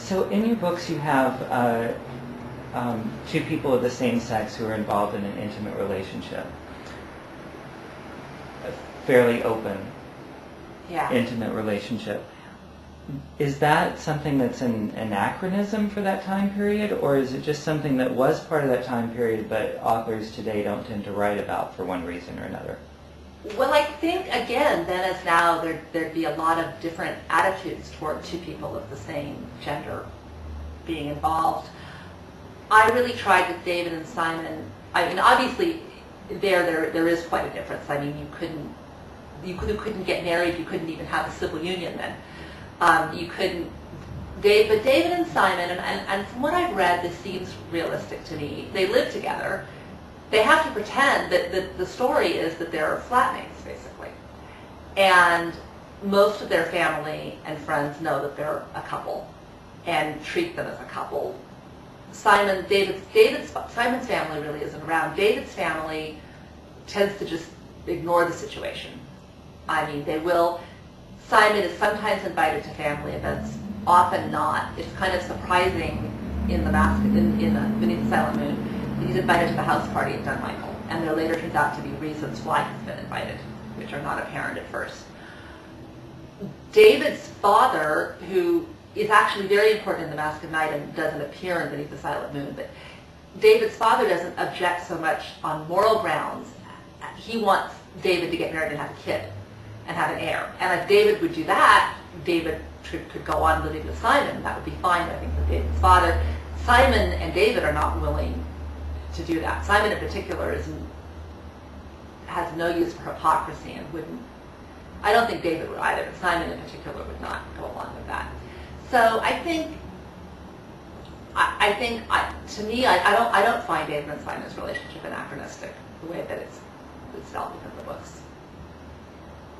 So in your books you have two people of the same sex who are involved in an intimate relationship. A fairly open, intimate relationship. Is that something that's an anachronism for that time period, or is it just something that was part of that time period but authors today don't tend to write about for one reason or another? Well, I think, again, then as now, there'd be a lot of different attitudes toward two people of the same gender being involved. I really tried with David and Simon. I mean, obviously, there is quite a difference. I mean, you couldn't get married. You couldn't even have a civil union then. You couldn't. But David and Simon, and from what I've read, this seems realistic to me. They live together. They have to pretend that the story is that they're flatmates, basically. And most of their family and friends know that they're a couple and treat them as a couple. Simon's family really isn't around. David's family tends to just ignore the situation. I mean, they will. Simon is sometimes invited to family events, often not. It's kind of surprising in Beneath the Silent Moon. He's invited to the house party at Dunmichael, and there later turns out to be reasons why he's been invited, which are not apparent at first. David's father, who is actually very important in The Mask of Night and doesn't appear in Beneath the Silent Moon, but David's father doesn't object so much on moral grounds. He wants David to get married and have a kid and have an heir. And if David would do that, David could go on living with Simon. That would be fine, I think, with David's father. Simon and David are not willing to do that. Simon in particular has no use for hypocrisy and wouldn't. I don't think David would either, but Simon in particular would not go along with that. So I think to me, I don't find David and Simon's relationship anachronistic the way that it's dealt with in the books.